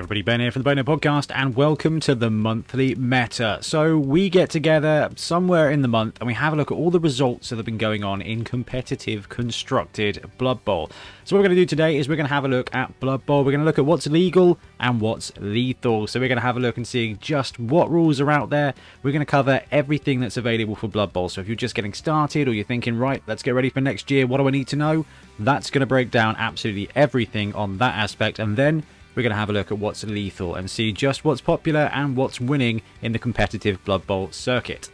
Everybody, Ben here from the Bonehead podcast, and welcome to the monthly meta. So we get together somewhere in the month and we have a look at all the results that have been going on in competitive constructed Blood Bowl. So what we're going to do today is we're going to have a look at Blood Bowl. We're going to look at what's legal and what's lethal. So we're going to have a look and see just what rules are out there. We're going to cover everything that's available for Blood Bowl. So if you're just getting started or you're thinking, right, let's get ready for next year, what do I need to know? That's going to break down absolutely everything on that aspect, and then we're going to have a look at what's lethal and see just what's popular and what's winning in the competitive Blood Bowl circuit.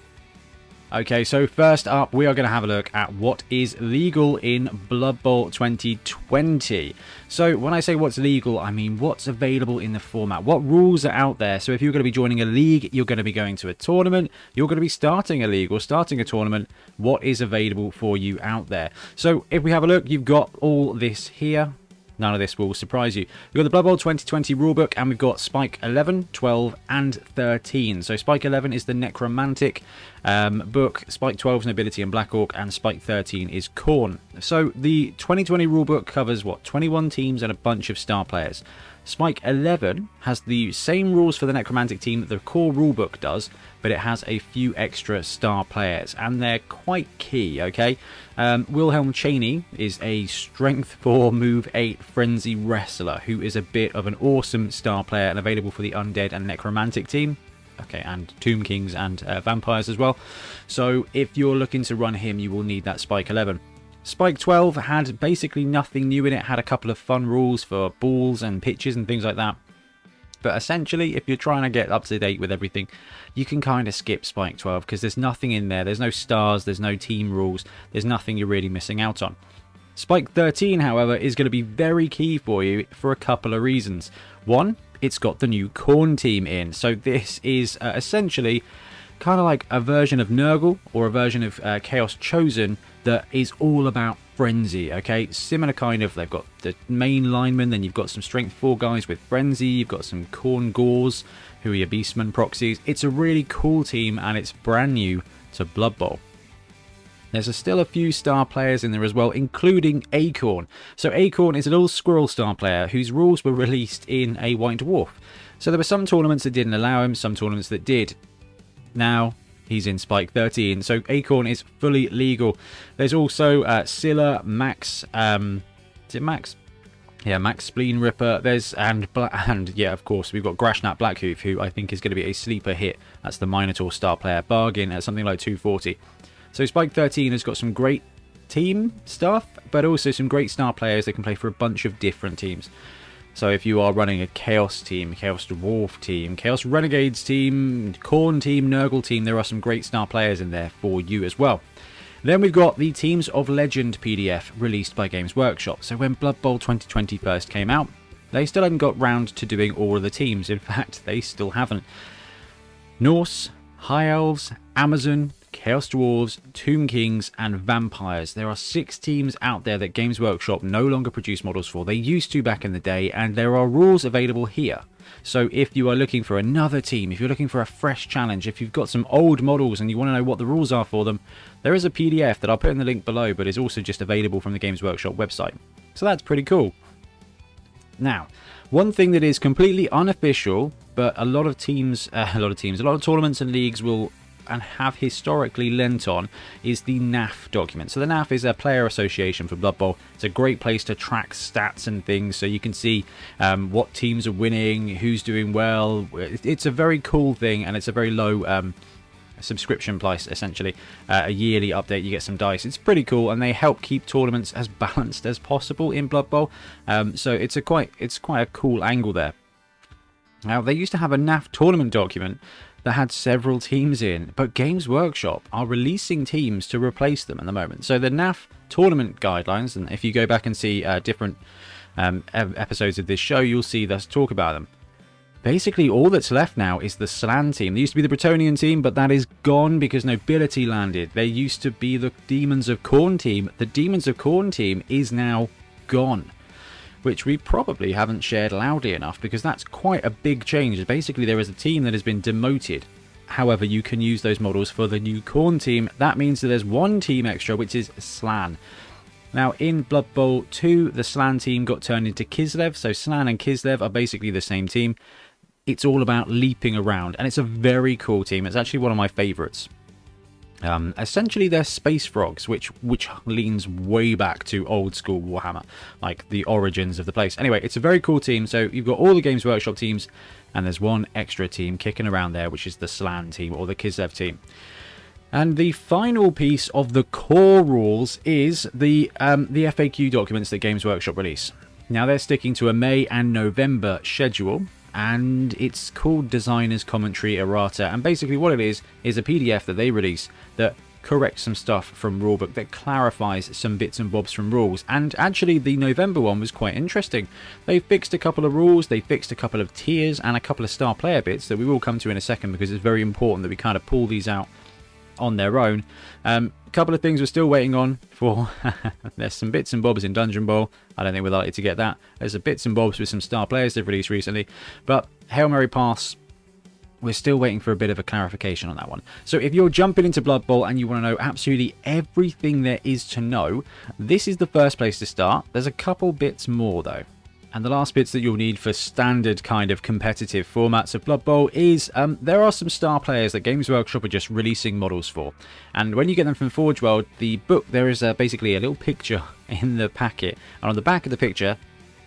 Okay, so first up, we are going to have a look at what is legal in Blood Bowl 2020. So when I say what's legal, I mean what's available in the format. What rules are out there? So if you're going to be joining a league, you're going to be going to a tournament, you're going to be starting a league or starting a tournament, what is available for you out there? So if we have a look, you've got all this here. None of this will surprise you. We've got the Blood Bowl 2020 rulebook, and we've got Spike 11, 12, and 13. So Spike 11 is the Necromantic book, Spike 12 is Nobility and Black Orc, and Spike 13 is Khorne. So the 2020 rulebook covers, what, 21 teams and a bunch of star players. Spike 11 has the same rules for the Necromantic team that the core rulebook does, but it has a few extra star players, and they're quite key, okay? Wilhelm Chaney is a Strength 4, Move 8 Frenzy Wrestler, who is a bit of an awesome star player and available for the Undead and Necromantic team. Okay, and Tomb Kings and Vampires as well. So if you're looking to run him, you will need that Spike 11. Spike 12 had basically nothing new in it, had a couple of fun rules for balls and pitches and things like that. But essentially, if you're trying to get up to date with everything, you can kind of skip Spike 12 because there's nothing in there. There's no stars, there's no team rules, there's nothing you're really missing out on. Spike 13, however, is going to be very key for you for a couple of reasons. One, it's got the new Khorne team in. So this is essentially kind of like a version of Nurgle or a version of Chaos Chosen that is all about Frenzy, okay? Similar kind of, they've got the main linemen, then you've got some Strength 4 guys with Frenzy, you've got some Khorne Gores, who are your Beastmen proxies. It's a really cool team, and it's brand new to Blood Bowl. There's still a few star players in there as well, including Acorn. So Acorn is a little squirrel star player whose rules were released in a White Dwarf. So there were some tournaments that didn't allow him, some tournaments that did. Now he's in Spike 13, so Acorn is fully legal. There's also Scylla, Max, is it Max? Yeah, Max Spleen Ripper. And yeah, of course, we've got Grashnap Blackhoof, who I think is going to be a sleeper hit. That's the Minotaur star player. Bargain at something like 240. So Spike 13 has got some great team stuff, but also some great star players that can play for a bunch of different teams. So if you are running a Chaos team, Chaos Dwarf team, Chaos Renegades team, Khorne team, Nurgle team, there are some great star players in there for you as well. Then we've got the Teams of Legend PDF released by Games Workshop. So when Blood Bowl 2020 first came out, they still hadn't got round to doing all of the teams. In fact, they still haven't. Norse, High Elves, Amazon, Chaos Dwarves, Tomb Kings, and Vampires. There are 6 teams out there that Games Workshop no longer produce models for. They used to back in the day, and there are rules available here. So if you are looking for another team, if you're looking for a fresh challenge, if you've got some old models and you want to know what the rules are for them, there is a PDF that I'll put in the link below, but is also just available from the Games Workshop website. So that's pretty cool. Now, one thing that is completely unofficial, but a lot of tournaments and leagues will and have historically lent on, is the NAF document. So the NAF is a player association for Blood Bowl. It's a great place to track stats and things, so you can see what teams are winning, who's doing well. It's a very cool thing, and it's a very low subscription price, essentially. A yearly update, you get some dice. It's pretty cool, and they help keep tournaments as balanced as possible in Blood Bowl. So it's quite a cool angle there. Now, they used to have a NAF tournament document that had several teams in, but Games Workshop are releasing teams to replace them at the moment. So the NAF tournament guidelines, and if you go back and see different episodes of this show, you'll see us talk about them. Basically, all that's left now is the Slann team. There used to be the Bretonnian team, but that is gone because Nobility landed. There used to be the Demons of Khorne team. The Demons of Khorne team is now gone, which we probably haven't shared loudly enough because that's quite a big change. Basically, there is a team that has been demoted. However, you can use those models for the new Khorne team. That means that there's one team extra, which is Slann. Now, in Blood Bowl 2, the Slann team got turned into Kislev, so Slann and Kislev are basically the same team. It's all about leaping around, and it's a very cool team. It's actually one of my favourites. Essentially, they're space frogs, which leans way back to old school Warhammer, like the origins of the place. Anyway, it's a very cool team. So you've got all the Games Workshop teams, and there's one extra team kicking around there, which is the Slann team or the Kislev team. And the final piece of the core rules is the FAQ documents that Games Workshop release. Now, they're sticking to a May and November schedule, and it's called Designer's Commentary Errata. And basically what it is a PDF that they release that corrects some stuff from rulebook, that clarifies some bits and bobs from rules. And actually the November one was quite interesting. They fixed a couple of rules, they fixed a couple of tiers, and a couple of star player bits that we will come to in a second, because it's very important that we kind of pull these out on their own. A couple of things we're still waiting on for. There's some bits and bobs in Dungeon Bowl. I don't think we're likely to get that. There's a bits and bobs with some star players they've released recently, but Hail Mary Pass, we're still waiting for a bit of a clarification on that one. So if you're jumping into Blood Bowl and you want to know absolutely everything there is to know, this is the first place to start. There's a couple bits more though. And the last bits that you'll need for standard kind of competitive formats of Blood Bowl is there are some star players that Games Workshop are just releasing models for. And when you get them from Forge World, the book, there is basically a little picture in the packet. And on the back of the picture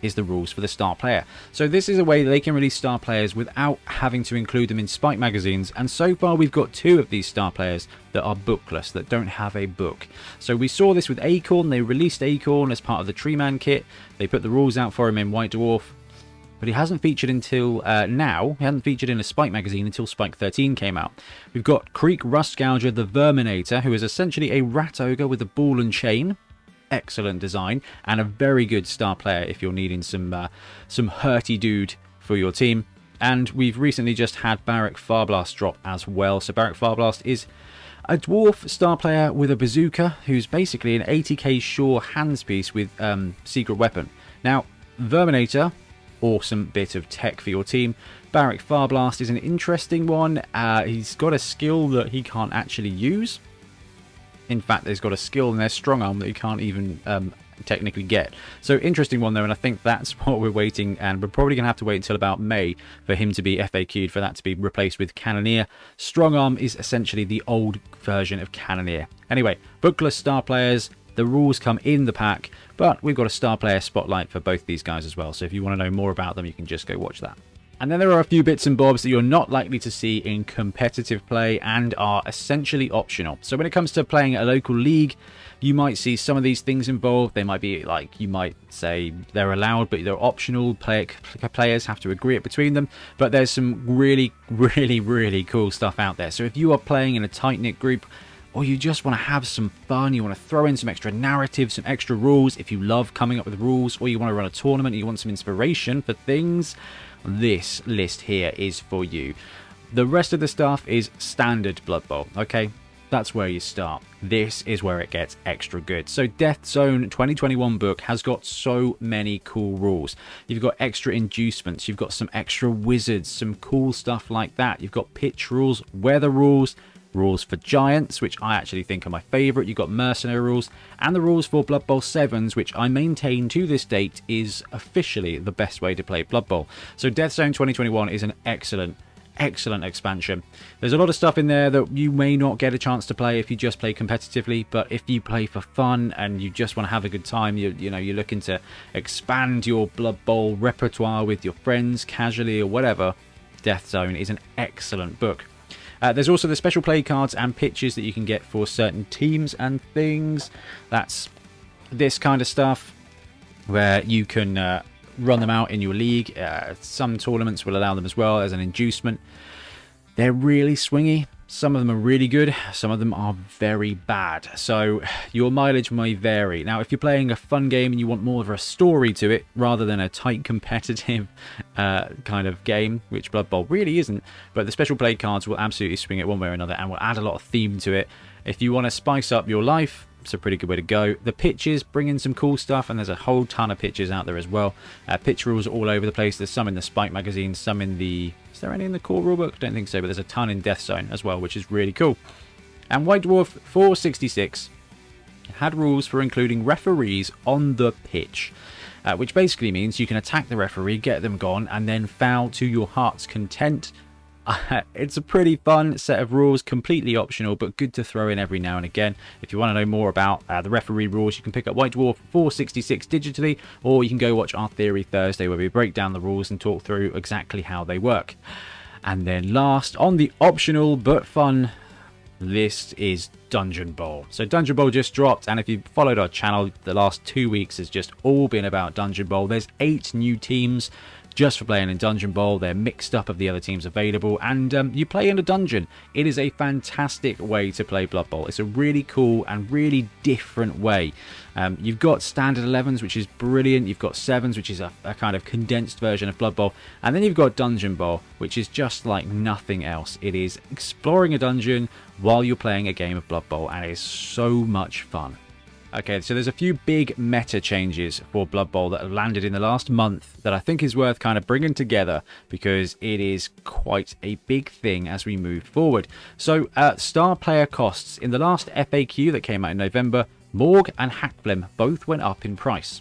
is the rules for the star player. So this is a way that they can release star players without having to include them in Spike magazines. And so far we've got 2 of these star players that are bookless, that don't have a book. So we saw this with Acorn. They released Acorn as part of the Treeman kit. They put the rules out for him in White Dwarf, but he hasn't featured until now. He hasn't featured in a Spike magazine until Spike 13 came out. We've got Creek Rustgouger the Verminator, who is essentially a rat ogre with a ball and chain. Excellent design, and a very good star player if you're needing some hurty dude for your team. And we've recently just had Barak Farblast drop as well. So Barak Farblast is a dwarf star player with a bazooka, who's basically an 80k Shaw hands piece with secret weapon. Now, Verminator, awesome bit of tech for your team. Barak Farblast is an interesting one. He's got a skill that he can't actually use. In fact, there's got a skill in their strong arm that you can't even technically get. So interesting one though, and I think that's what we're waiting, and we're probably going to have to wait until about May for him to be FAQ'd, for that to be replaced with Cannoneer. Strong arm is essentially the old version of Cannoneer. Anyway, bookless star players, the rules come in the pack, but we've got a star player spotlight for both these guys as well. So if you want to know more about them, you can just go watch that. And then there are a few bits and bobs that you're not likely to see in competitive play and are essentially optional. So when it comes to playing at a local league, you might see some of these things involved. They might be like, you might say they're allowed, but they're optional. Players have to agree it between them. But there's some really, really, really cool stuff out there. So if you are playing in a tight-knit group, or you just want to have some fun, you want to throw in some extra narrative, some extra rules, if you love coming up with rules, or you want to run a tournament and you want some inspiration for things, this list here is for you. The rest of the stuff is standard Blood Bowl, okay? That's where you start. This is where it gets extra good. So Death Zone 2021 book has got so many cool rules. You've got extra inducements, you've got some extra wizards, some cool stuff like that. You've got pitch rules, weather rules, rules for giants, which I actually think are my favourite. You've got mercenary rules, and the rules for Blood Bowl 7s, which I maintain to this date is officially the best way to play Blood Bowl. So Death Zone 2021 is an excellent expansion. There's a lot of stuff in there that you may not get a chance to play if you just play competitively, but if you play for fun and you just want to have a good time, you know, you're looking to expand your Blood Bowl repertoire with your friends casually or whatever, Death Zone is an excellent book. There's also the special play cards and pitches that you can get for certain teams and things. That's this kind of stuff where you can run them out in your league. Some tournaments will allow them as well as an inducement. They're really swingy. Some of them are really good. Some of them are very bad. So your mileage may vary. Now, if you're playing a fun game and you want more of a story to it rather than a tight competitive kind of game, which Blood Bowl really isn't, but the special play cards will absolutely swing it one way or another and will add a lot of theme to it. If you want to spice up your life, it's a pretty good way to go. The pitches bring in some cool stuff, and there's a whole ton of pitches out there as well. Pitch rules are all over the place. There's some in the Spike magazine, some in the... Is there any in the core rulebook? I don't think so, but there's a ton in Death Zone as well, which is really cool. And White Dwarf 466. had rules for including referees on the pitch, which basically means you can attack the referee, get them gone, and then foul to your heart's content. It's a pretty fun set of rules, completely optional, but good to throw in every now and again. If you want to know more about the referee rules, you can pick up White Dwarf 466 digitally, or you can go watch our Theory Thursday, where we break down the rules and talk through exactly how they work. And then last, on the optional but fun list, is Dungeon Bowl. So Dungeon Bowl just dropped, and if you've followed our channel, the last 2 weeks has just all been about Dungeon Bowl. There's 8 new teams just for playing in Dungeon Bowl. They're mixed up of the other teams available, and you play in a dungeon. It is a fantastic way to play Blood Bowl. It's a really cool and really different way. You've got standard 11s, which is brilliant. You've got 7s, which is a kind of condensed version of Blood Bowl. And then you've got Dungeon Bowl, which is just like nothing else. It is exploring a dungeon while you're playing a game of Blood Bowl, and it is so much fun. Okay, so there's a few big meta changes for Blood Bowl that have landed in the last month that I think is worth kind of bringing together, because it is quite a big thing as we move forward. So, star player costs. In the last FAQ that came out in November, Morg and Hackflem both went up in price.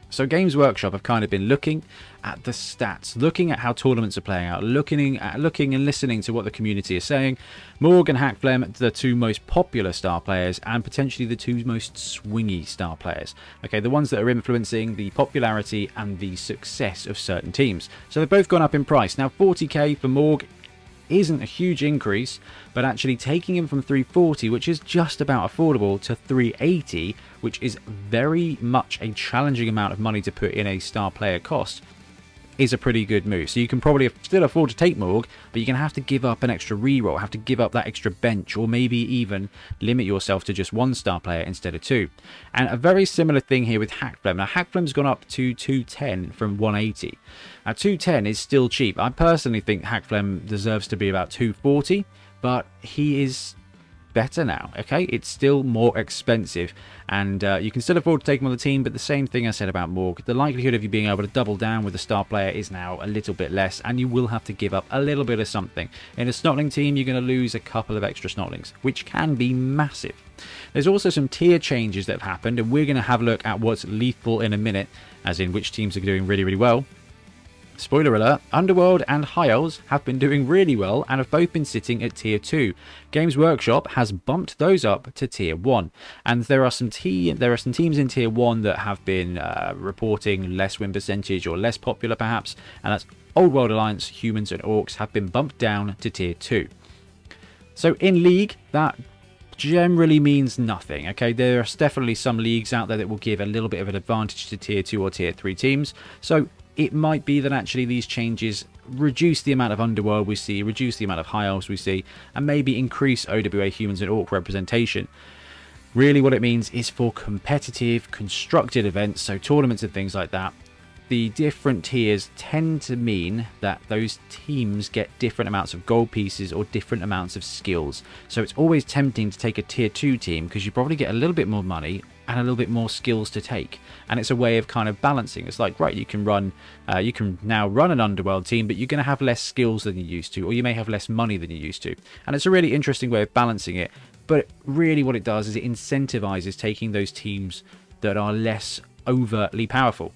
So Games Workshop have kind of been looking at the stats, looking at how tournaments are playing out, looking and listening to what the community is saying. Morg and Hackflem, the 2 most popular star players, and potentially the 2 most swingy star players. Okay, the ones that are influencing the popularity and the success of certain teams. So they've both gone up in price. Now 40k for Morg isn't a huge increase, but actually taking him from 340, which is just about affordable, to 380, which is very much a challenging amount of money to put in a star player cost, is a pretty good move. So you can probably still afford to take Morg, but you're going to have to give up an extra reroll, have to give up that extra bench, or maybe even limit yourself to just 1 star player instead of 2. And a very similar thing here with Hackflem. Now Hackflem's gone up to 210 from 180. Now 210 is still cheap. I personally think Hackflem deserves to be about 240, but he is better now. Okay, it's still more expensive, and you can still afford to take him on the team, but the same thing I said about Morg, the likelihood of you being able to double down with a star player is now a little bit less, and you will have to give up a little bit of something. In a Snotling team, you're going to lose a couple of extra Snotlings, which can be massive. There's also some tier changes that have happened, and we're going to have a look at what's lethal in a minute, as in which teams are doing really, really well. Spoiler alert, Underworld and High Elves have been doing really well and have both been sitting at tier 2. Games Workshop has bumped those up to tier 1. And there are some teams in tier 1 that have been reporting less win percentage or less popular perhaps, and that's Old World Alliance, Humans and Orcs have been bumped down to tier 2. So in League, that generally means nothing. Okay, there are definitely some leagues out there that will give a little bit of an advantage to tier 2 or tier 3 teams. So it might be that actually these changes reduce the amount of Underworld we see, reduce the amount of High Elves we see, and maybe increase OWA Humans and Orc representation. Really what it means is for competitive, constructed events, so tournaments and things like that, the different tiers tend to mean that those teams get different amounts of gold pieces or different amounts of skills. So it's always tempting to take a tier 2 team because you probably get a little bit more money and a little bit more skills to take, and it's a way of kind of balancing. It's like, right, you can now run an Underworld team, but you're going to have less skills than you used to, or you may have less money than you used to, and it's a really interesting way of balancing it. But really what it does is it incentivizes taking those teams that are less overtly powerful.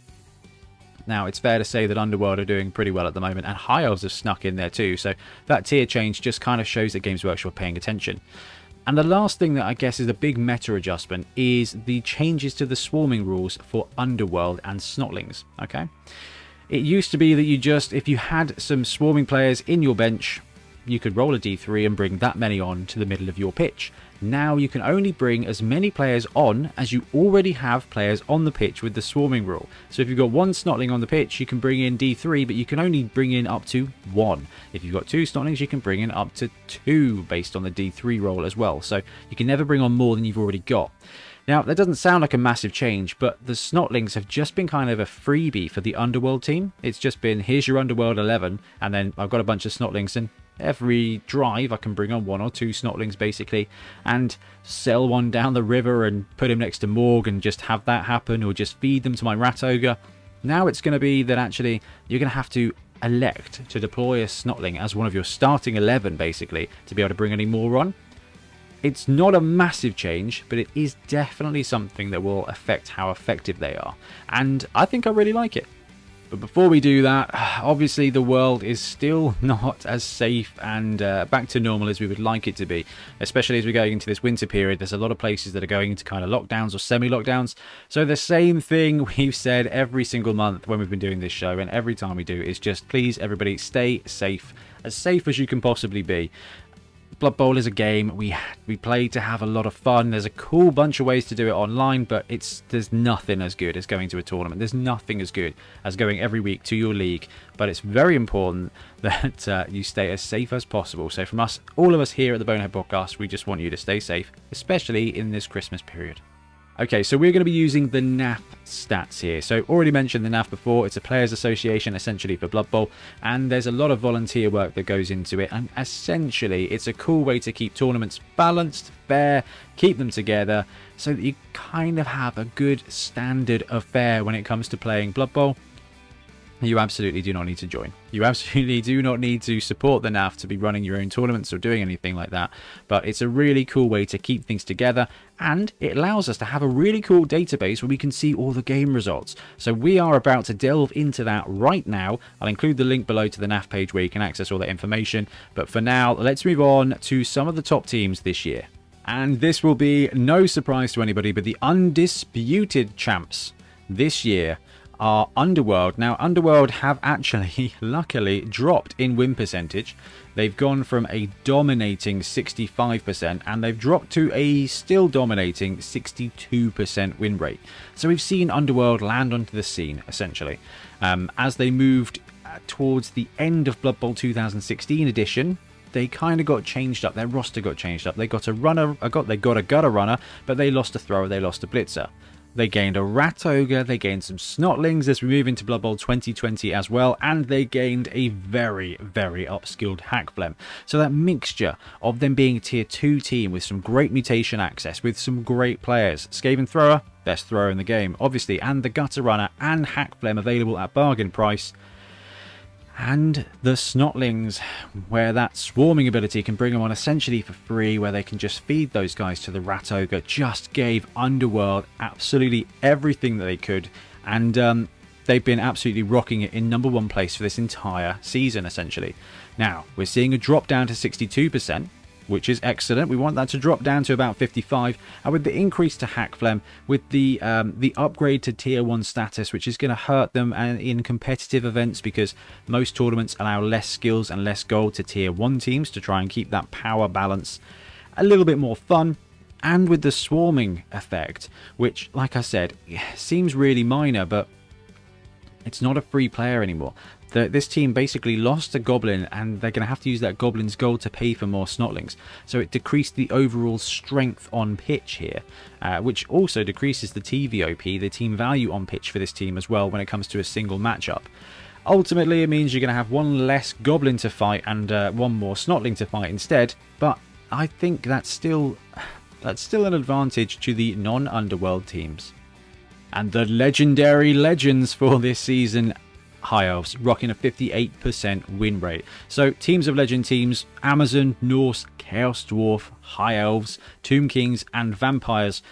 Now, it's fair to say that Underworld are doing pretty well at the moment, and High Elves have snuck in there too, so that tier change just kind of shows that Games Workshop are paying attention. And the last thing that I guess is a big meta adjustment is the changes to the swarming rules for Underworld and Snotlings. Okay, it used to be that you just, if you had some swarming players in your bench, you could roll a d3 and bring that many on to the middle of your pitch. Now you can only bring as many players on as you already have players on the pitch with the swarming rule. So if you've got 1 Snotling on the pitch, you can bring in d3, but you can only bring in up to 1. If you've got 2 Snotlings, you can bring in up to 2 based on the d3 roll as well. So you can never bring on more than you've already got. Now, that doesn't sound like a massive change, but the Snotlings have just been kind of a freebie for the Underworld team. It's just been, here's your Underworld 11, and then I've got a bunch of Snotlings, and every drive I can bring on 1 or 2 Snotlings basically, and sell one down the river and put him next to Morg and just have that happen, or just feed them to my Rat Ogre. Now it's going to be that actually you're going to have to elect to deploy a Snotling as one of your starting 11 basically to be able to bring any more on. It's not a massive change, but it is definitely something that will affect how effective they are. And I think I really like it. But before we do that, obviously the world is still not as safe and back to normal as we would like it to be. Especially as we're going into this winter period, there's a lot of places that are going into kind of lockdowns or semi-lockdowns. So the same thing we've said every single month when we've been doing this show, and every time we do, is just please everybody stay safe as you can possibly be. Blood Bowl is a game we play to have a lot of fun. There's a cool bunch of ways to do it online, but there's nothing as good as going to a tournament. There's nothing as good as going every week to your league, but it's very important that you stay as safe as possible. So from us, all of us here at the Bonehead Podcast, we just want you to stay safe, especially in this Christmas period. Okay, so we're going to be using the NAF Stats here. So already mentioned the NAF before. It's a players association essentially for Blood Bowl, and there's a lot of volunteer work that goes into it, and essentially it's a cool way to keep tournaments balanced, fair, keep them together, so that you kind of have a good standard of fare when it comes to playing Blood Bowl. You absolutely do not need to join. You absolutely do not need to support the NAF to be running your own tournaments or doing anything like that. But it's a really cool way to keep things together, and it allows us to have a really cool database where we can see all the game results. So we are about to delve into that right now. I'll include the link below to the NAF page where you can access all that information. But for now, let's move on to some of the top teams this year. And this will be no surprise to anybody, but the Undisputed Champs this year are Underworld. Now, Underworld have actually, luckily, dropped in win percentage. They've gone from a dominating 65%, and they've dropped to a still dominating 62% win rate. So we've seen Underworld land onto the scene, essentially. As they moved towards the end of Blood Bowl 2016 edition, they kind of got changed up. Their roster got changed up. They got a runner, they got a gutter runner, but they lost a thrower, they lost a blitzer. They gained a Rat Ogre, they gained some Snotlings as we move into Blood Bowl 2020 as well, and they gained a very, very upskilled Hackflem. So that mixture of them being a tier 2 team with some great mutation access, with some great players. Skaven Thrower, best thrower in the game, obviously, and the Gutter Runner and Hackflem available at bargain price. And the Snotlings, where that swarming ability can bring them on essentially for free, where they can just feed those guys to the Rat Ogre, just gave Underworld absolutely everything that they could. And they've been absolutely rocking it in #1 place for this entire season, essentially. Now, we're seeing a drop down to 62%, which is excellent. We want that to drop down to about 55, and with the increase to Hackflem, with the upgrade to tier 1 status, which is going to hurt them in competitive events, because most tournaments allow less skills and less gold to tier 1 teams to try and keep that power balance a little bit more fun. And with the swarming effect, which, like I said, seems really minor, but it's not a free player anymore. This team basically lost a Goblin, and they're going to have to use that Goblin's gold to pay for more Snotlings. So it decreased the overall strength on pitch here, which also decreases the TVOP, the team value on pitch for this team as well when it comes to a single matchup. Ultimately, it means you're going to have one less Goblin to fight and one more Snotling to fight instead, but I think that's still an advantage to the non-Underworld teams. And the legendary legends for this season, High Elves, rocking a 58% win rate. So teams of legend teams, Amazon, Norse, Chaos Dwarf, High Elves, Tomb Kings and Vampires.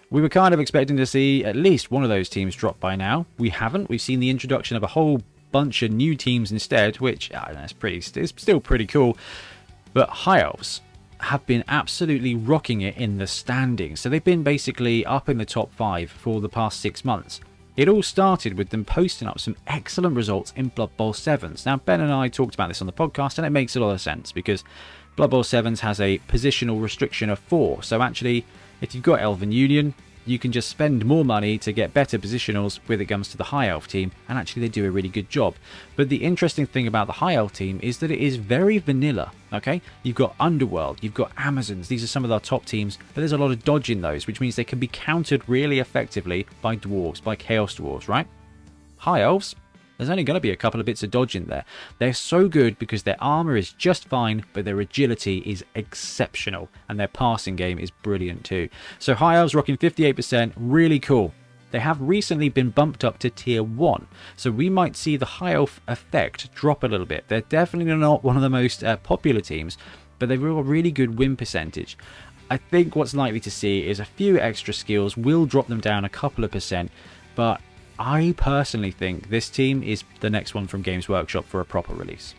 We were kind of expecting to see at least one of those teams drop by now. We haven't. We've seen the introduction of a whole bunch of new teams instead, which I don't know, it's still pretty cool. But High Elves have been absolutely rocking it in the standings. So they've been basically up in the top 5 for the past 6 months. It all started with them posting up some excellent results in Blood Bowl 7s. Now, Ben and I talked about this on the podcast, and it makes a lot of sense because Blood Bowl 7s has a positional restriction of 4. So actually, if you've got Elven Union, you can just spend more money to get better positionals when it comes to the High Elf team, and actually they do a really good job. But the interesting thing about the High Elf team is that it is very vanilla, okay? You've got Underworld, you've got Amazons, these are some of our top teams, but there's a lot of dodge in those, which means they can be countered really effectively by Dwarves, by Chaos Dwarves, right? High Elves, there's only going to be a couple of bits of dodge in there. They're so good because their armor is just fine, but their agility is exceptional, and their passing game is brilliant too. So High Elves rocking 58%, really cool. They have recently been bumped up to tier 1, so we might see the High Elf effect drop a little bit. They're definitely not one of the most popular teams, but they've got a really good win percentage. I think what's likely to see is a few extra skills will drop them down a couple of percent, but I personally think this team is the next one from Games Workshop for a proper release.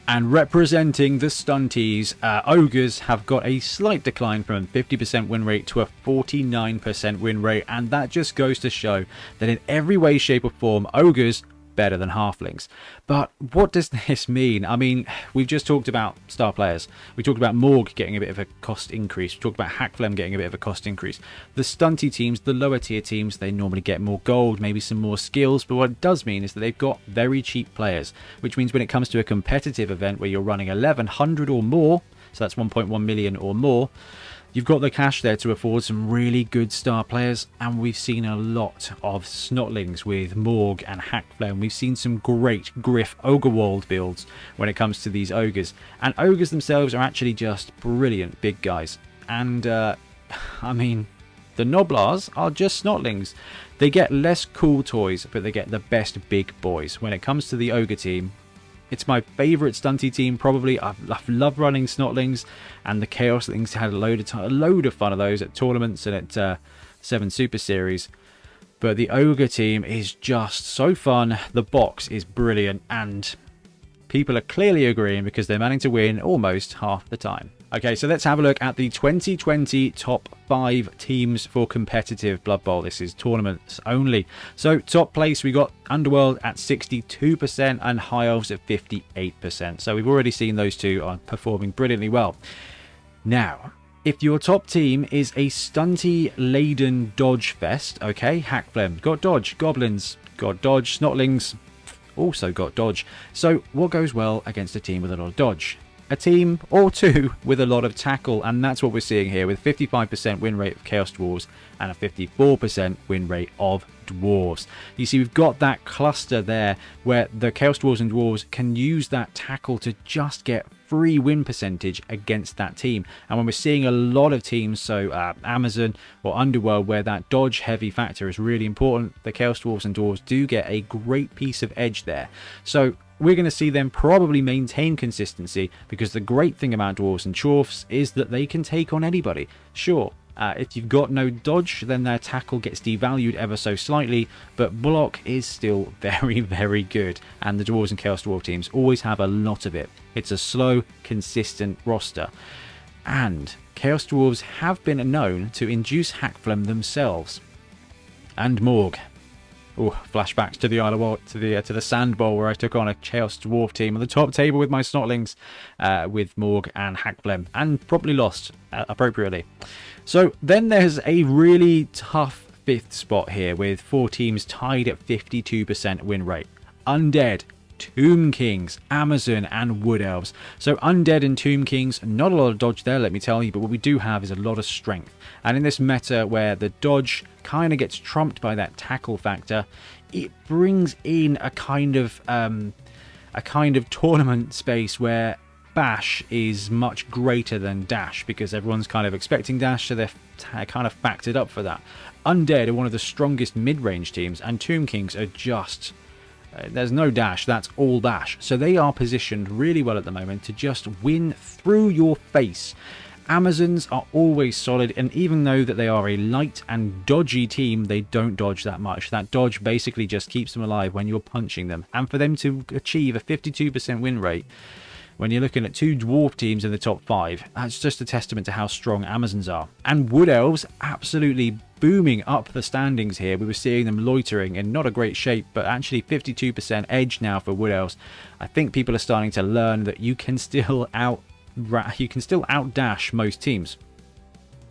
And representing the Stunties, Ogres have got a slight decline from a 50% win rate to a 49% win rate, and that just goes to show that in every way, shape or form, Ogres better than halflings. But what does this mean? I mean, we've just talked about star players. We talked about Morg getting a bit of a cost increase. We talked about Hakflem getting a bit of a cost increase. The stunty teams, the lower tier teams, they normally get more gold, maybe some more skills, but what it does mean is that they've got very cheap players, which means when it comes to a competitive event where you're running 1100 or more, so that's 1.1 million or more, you've got the cash there to afford some really good star players, and we've seen a lot of snotlings with Morg and Hakflem. We've seen some great Griff Ogrewold builds when it comes to these ogres, and ogres themselves are actually just brilliant big guys. And I mean, the Noblars are just snotlings. They get less cool toys, but they get the best big boys. When it comes to the ogre team, it's my favourite stunty team, probably. I've loved running Snotlings, and the Chaoslings had a load of fun of those at tournaments and at 7 Super Series. But the Ogre team is just so fun. The box is brilliant, and people are clearly agreeing because they're managing to win almost half the time. Okay, so let's have a look at the 2020 top 5 teams for competitive Blood Bowl. This is tournaments only. So top place, we got Underworld at 62% and High Elves at 58%. So we've already seen those two are performing brilliantly well. Now, if your top team is a stunty-laden dodge fest, okay, Hakflem got dodge, Goblins got dodge, Snotlings also got dodge. So what goes well against a team with a lot of dodge? A team or two with a lot of tackle, and that's what we're seeing here with 55% win rate of Chaos Dwarves and a 54% win rate of Dwarves. You see, we've got that cluster there where the Chaos Dwarves and Dwarves can use that tackle to just get free win percentage against that team. And when we're seeing a lot of teams, so Amazon or Underworld, where that dodge heavy factor is really important, the Chaos Dwarves and Dwarves do get a great piece of edge there. So we're going to see them probably maintain consistency, because the great thing about Dwarves and Dwarfs is that they can take on anybody. Sure, if you've got no dodge, then their tackle gets devalued ever so slightly, but block is still very, very good, and the Dwarves and Chaos Dwarf teams always have a lot of it. It's a slow, consistent roster. And Chaos Dwarves have been known to induce Hakflem themselves. And Morg. Oh, flashbacks to the Isle of Wight, to the Sand Bowl, where I took on a Chaos Dwarf team on the top table with my Snotlings, with Morg and Hakflem, and probably lost appropriately. So then there's a really tough 5th spot here with 4 teams tied at 52% win rate. Undead, Tomb Kings, Amazon and Wood Elves. So Undead and Tomb Kings, not a lot of dodge there, let me tell you, but what we do have is a lot of strength. And in this meta where the dodge kind of gets trumped by that tackle factor, it brings in a kind of tournament space where bash is much greater than dash, because everyone's kind of expecting dash, so they're kind of factored up for that. Undead are one of the strongest mid-range teams, and Tomb Kings are just... there's no dash, that's all bash. So they are positioned really well at the moment to just win through your face. Amazons are always solid, and even though that they are a light and dodgy team, they don't dodge that much. That dodge basically just keeps them alive when you're punching them. And for them to achieve a 52% win rate, when you're looking at 2 dwarf teams in the top 5, that's just a testament to how strong Amazons are. And Wood Elves absolutely booming up the standings here. We were seeing them loitering in not a great shape, but actually 52% edge now for Wood Elves. I think people are starting to learn that you can still outdash most teams.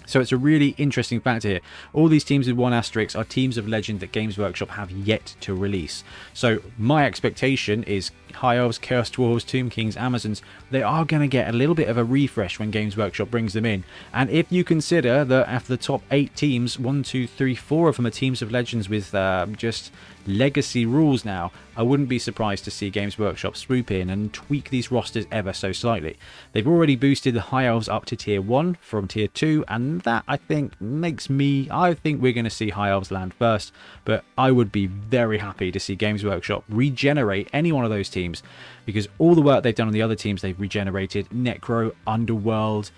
So it's a really interesting factor here. All these teams with 1 asterisk are teams of legend that Games Workshop have yet to release. So my expectation is High Elves, Chaos Dwarves, Tomb Kings, Amazons, they are going to get a little bit of a refresh when Games Workshop brings them in. And if you consider that after the top 8 teams, 1, 2, 3, 4 of them are teams of legends with just legacy rules now, I wouldn't be surprised to see Games Workshop swoop in and tweak these rosters ever so slightly. They've already boosted the High Elves up to tier 1 from tier 2, and that I think I think we're going to see High Elves land first, but I would be very happy to see Games Workshop regenerate any one of those teams, because all the work they've done on the other teams they've regenerated. Necro, Underworld,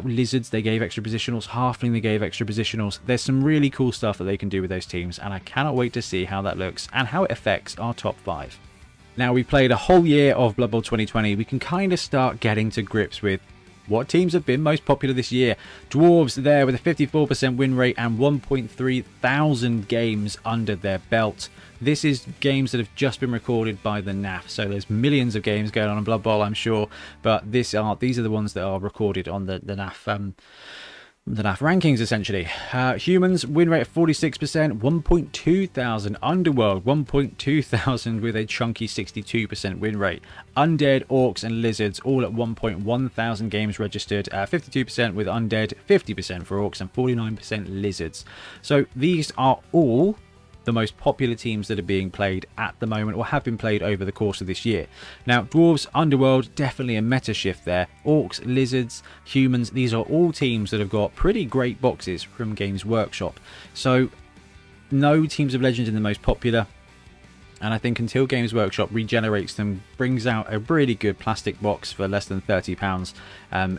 Lizards, they gave extra positionals. Halfling, they gave extra positionals. There's some really cool stuff that they can do with those teams, and I cannot wait to see how that looks and how it affects our top 5. Now, we've played a whole year of Blood Bowl 2020. We can kind of start getting to grips with what teams have been most popular this year. Dwarves there with a 54% win rate and 1.3 thousand games under their belt. This is games that have just been recorded by the NAF, so there's millions of games going on in Blood Bowl, I'm sure, but these are the ones that are recorded on the NAF rankings, essentially. Humans, win rate of 46%, 1.2 thousand. Underworld, 1.2 thousand with a chunky 62% win rate. Undead, Orcs and Lizards, all at 1.1 thousand games registered. 52% with Undead, 50% for Orcs and 49% Lizards. So these are all the most popular teams that are being played at the moment, or have been played over the course of this year. Now, Dwarves, Underworld, definitely a meta shift there. Orcs, Lizards, Humans, these are all teams that have got pretty great boxes from Games Workshop. So, no Teams of Legend in the most popular, and I think until Games Workshop regenerates them, brings out a really good plastic box for less than £30,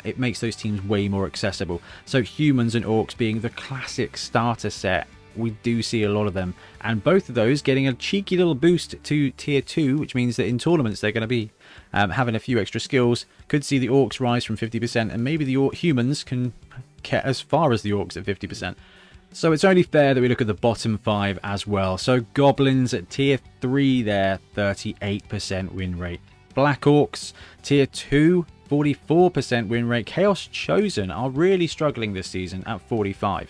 it makes those teams way more accessible. So Humans and Orcs being the classic starter set, we do see a lot of them, and both of those getting a cheeky little boost to tier 2, which means that in tournaments they're going to be having a few extra skills. Could see the Orcs rise from 50%, and maybe the Humans can get as far as the Orcs at 50%. So it's only fair that we look at the bottom 5 as well. So Goblins at tier 3 there, 38% win rate. Black Orcs, tier 2, 44% win rate. Chaos Chosen are really struggling this season at 45%.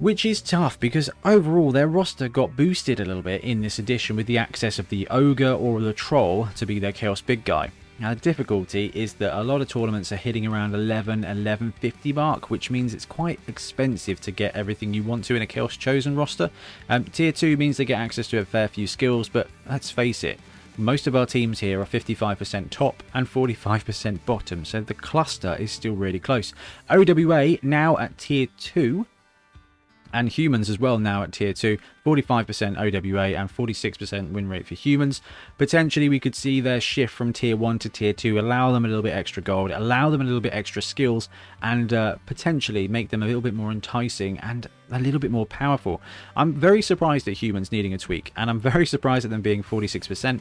Which is tough, because overall their roster got boosted a little bit in this edition with the access of the Ogre or the Troll to be their Chaos Big Guy. Now, the difficulty is that a lot of tournaments are hitting around 1150 mark, which means it's quite expensive to get everything you want to in a Chaos Chosen roster. Tier 2 means they get access to a fair few skills, but let's face it, most of our teams here are 55% top and 45% bottom, so the cluster is still really close. OWA now at tier 2, and Humans as well now at tier 2, 45% OWA and 46% win rate for Humans. Potentially we could see their shift from tier 1 to tier 2, allow them a little bit extra gold, allow them a little bit extra skills, and potentially make them a little bit more enticing and a little bit more powerful. I'm very surprised at Humans needing a tweak, and I'm very surprised at them being 46%.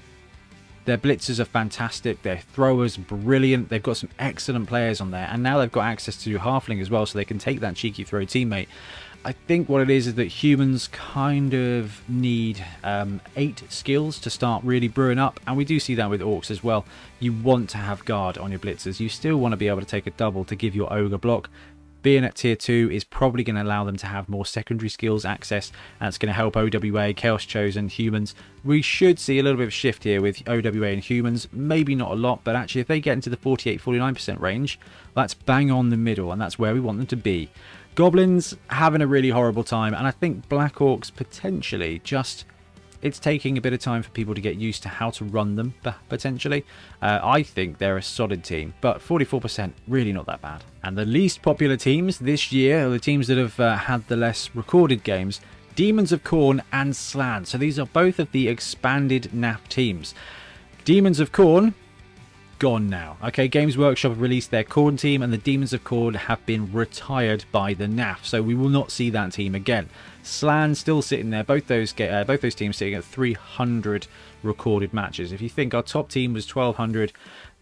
Their blitzers are fantastic, their throwers brilliant, they've got some excellent players on there, and now they've got access to Halfling as well, so they can take that cheeky throw teammate. I think what it is that Humans kind of need 8 skills to start really brewing up, and we do see that with Orcs as well. You want to have guard on your blitzers, you still want to be able to take a double to give your Ogre block. Being at tier 2 is probably going to allow them to have more secondary skills access, and it's going to help OWA, Chaos Chosen, Humans. We should see a little bit of a shift here with OWA and Humans, maybe not a lot, but actually if they get into the 48-49% range, that's bang on the middle, and that's where we want them to be. Goblins having a really horrible time, and I think Black Orcs potentially just, it's taking a bit of time for people to get used to how to run them, potentially. I think they're a solid team, but 44%, really not that bad. And the least popular teams this year are the teams that have had the less recorded games, Demons of Khorne and Slann. So these are both of the expanded NAF teams. Demons of Khorne, gone now. Okay, Games Workshop have released their Khorne team, and the Demons of Khorne have been retired by the NAF, so we will not see that team again. Slann still sitting there, both those teams sitting at 300 recorded matches. If you think our top team was 1200,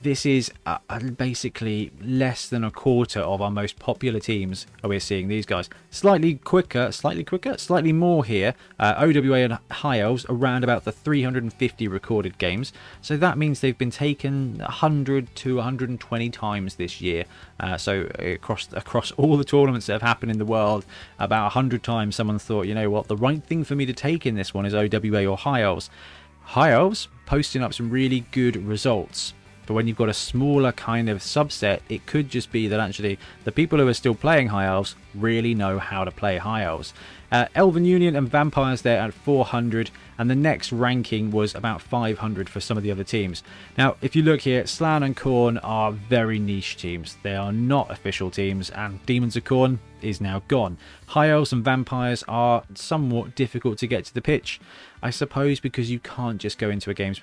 this is basically less than a quarter of our most popular teams. We're seeing these guys slightly more here. OWA and High Elves around about the 350 recorded games, so that means they've been taken 100 to 120 times this year. So across all the tournaments that have happened in the world, about 100 times someone thought, you know what, the right thing for me to take in this one is OWA or High Elves. High Elves posting up some really good results. But when you've got a smaller kind of subset, it could just be that actually the people who are still playing High Elves really know how to play High Elves. Elven Union and Vampires there at 400, and the next ranking was about 500 for some of the other teams. Now, if you look here, Slann and Khorne are very niche teams. They are not official teams, and Demons of Khorne is now gone. High Elves and Vampires are somewhat difficult to get to the pitch, I suppose, because you can't just go into a Games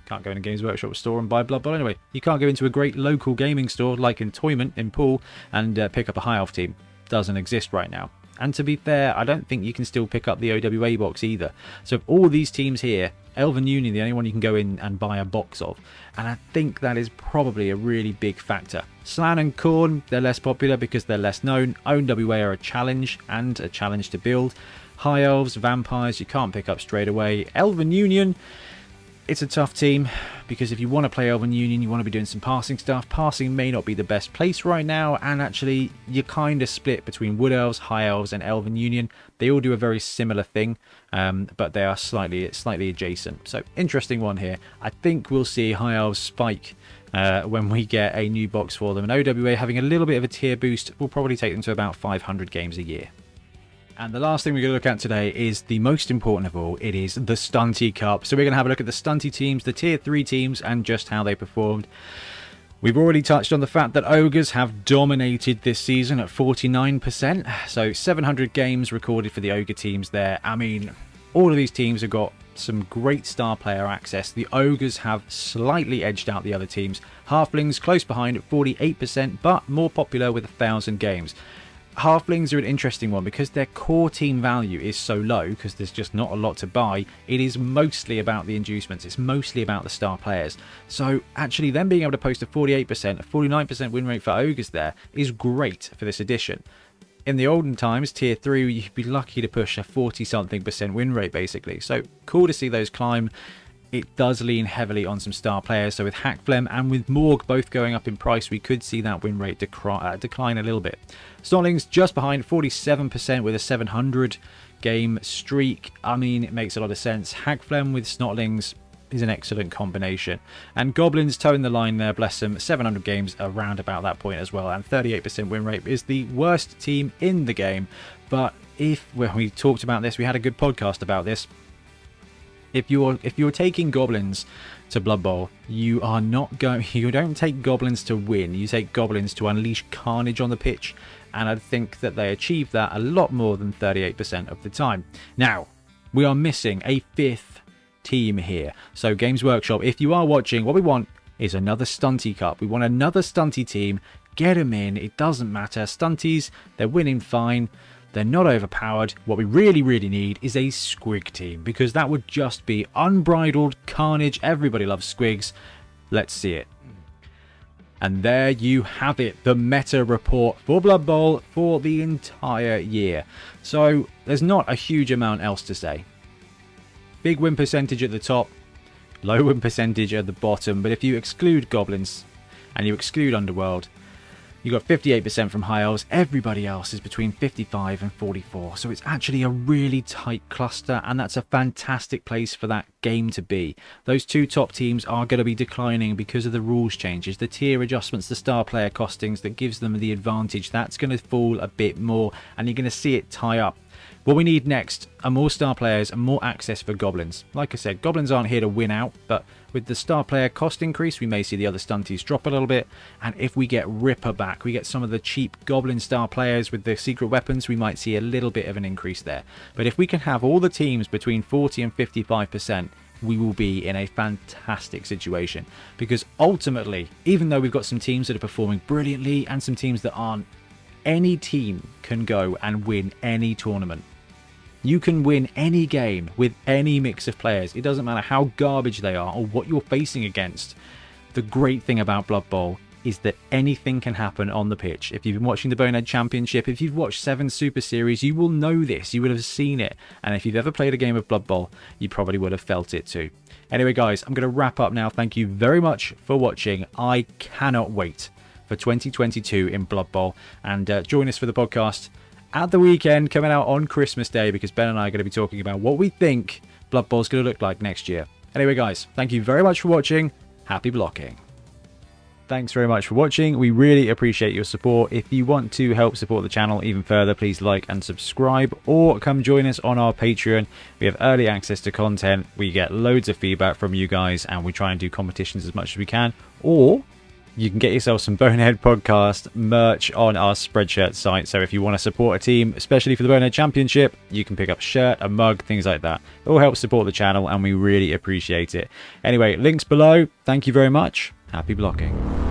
can't go in a Games Workshop store and buy Blood Bowl anyway. You can't go into a great local gaming store like in Toyment in Poole and pick up a High Elf team. Doesn't exist right now. And to be fair, I don't think you can still pick up the OWA box either. So of all these teams here, Elven Union, the only one you can go in and buy a box of. And I think that is probably a really big factor. Slann and Khorne, they're less popular because they're less known. OWA are a challenge and a challenge to build. High Elves, Vampires, you can't pick up straight away. Elven Union, it's a tough team because if you want to play Elven Union, you want to be doing some passing stuff. Passing may not be the best place right now, and actually you're kind of split between Wood Elves, High Elves and Elven Union. They all do a very similar thing, but they are slightly adjacent. So interesting one here. I think we'll see High Elves spike when we get a new box for them, and OWA having a little bit of a tier boost will probably take them to about 500 games a year. And the last thing we're going to look at today is the most important of all. It is the Stunty Cup. So we're going to have a look at the Stunty teams, the Tier 3 teams, and just how they performed. We've already touched on the fact that Ogres have dominated this season at 49%. So 700 games recorded for the Ogre teams there. I mean, all of these teams have got some great star player access. The Ogres have slightly edged out the other teams. Halflings close behind at 48%, but more popular with 1,000 games. Halflings are an interesting one because their core team value is so low because there's just not a lot to buy. It is mostly about the inducements. It's mostly about the star players. So actually them being able to post a 48%, a 49% win rate for Ogres there is great for this edition. In the olden times, Tier 3, you'd be lucky to push a 40-something% win rate basically. So cool to see those climb. It does lean heavily on some star players, so with Hackflem and with Morg both going up in price, we could see that win rate decline a little bit. Snotlings just behind, 47% with a 700 game streak. I mean, it makes a lot of sense. Hackflem with Snotlings is an excellent combination. And Goblins toeing the line there, bless them, 700 games around about that point as well, and 38% win rate is the worst team in the game. But when we talked about this, we had a good podcast about this. If you're taking Goblins to Blood Bowl, you don't take Goblins to win, you take Goblins to unleash carnage on the pitch, and I think that they achieve that a lot more than 38% of the time. Now, we are missing a 5th team here. So Games Workshop, if you are watching, what we want is another Stunty Cup. We want another Stunty team. Get them in, it doesn't matter. Stunties, they're winning fine. They're not overpowered. What we really, really need is a Squig team, because that would just be unbridled carnage. Everybody loves Squigs. Let's see it. And there you have it, the meta report for Blood Bowl for the entire year. So there's not a huge amount else to say. Big win percentage at the top, low win percentage at the bottom, but if you exclude Goblins and you exclude Underworld, you got 58% from High Elves. Everybody else is between 55 and 44. So it's actually a really tight cluster, and that's a fantastic place for that game to be. Those two top teams are going to be declining because of the rules changes, the tier adjustments, the star player costings that gives them the advantage. That's going to fall a bit more, and you're going to see it tie up. What we need next are more star players and more access for Goblins. Like I said, Goblins aren't here to win out, but with the star player cost increase, we may see the other Stunties drop a little bit. And if we get Ripper back, we get some of the cheap Goblin star players with the secret weapons, we might see a little bit of an increase there. But if we can have all the teams between 40 and 55%, we will be in a fantastic situation. Because ultimately, even though we've got some teams that are performing brilliantly and some teams that aren't, any team can go and win any tournament. You can win any game with any mix of players. It doesn't matter how garbage they are or what you're facing against. The great thing about Blood Bowl is that anything can happen on the pitch. If you've been watching the Bonehead Championship, if you've watched 7 Super Series, you will know this. You would have seen it. And if you've ever played a game of Blood Bowl, you probably would have felt it too. Anyway, guys, I'm going to wrap up now. Thank you very much for watching. I cannot wait for 2022 in Blood Bowl. And join us for the podcast at the weekend, coming out on Christmas Day, because Ben and I are going to be talking about what we think Blood Bowl is going to look like next year. Anyway, guys, thank you very much for watching. Happy blocking. thanks very much for watching. We really appreciate your support. If you want to help support the channel even further, please like and subscribe, or come join us on our Patreon. We have early access to content, we get loads of feedback from you guys, and we try and do competitions as much as we can. Or you can get yourself some Bonehead podcast merch on our Spreadshirt site. So if you want to support a team, especially for the Bonehead Championship, you can pick up a shirt, a mug, things like that. It all helps support the channel, and we really appreciate it. Anyway, links below. Thank you very much. Happy blocking.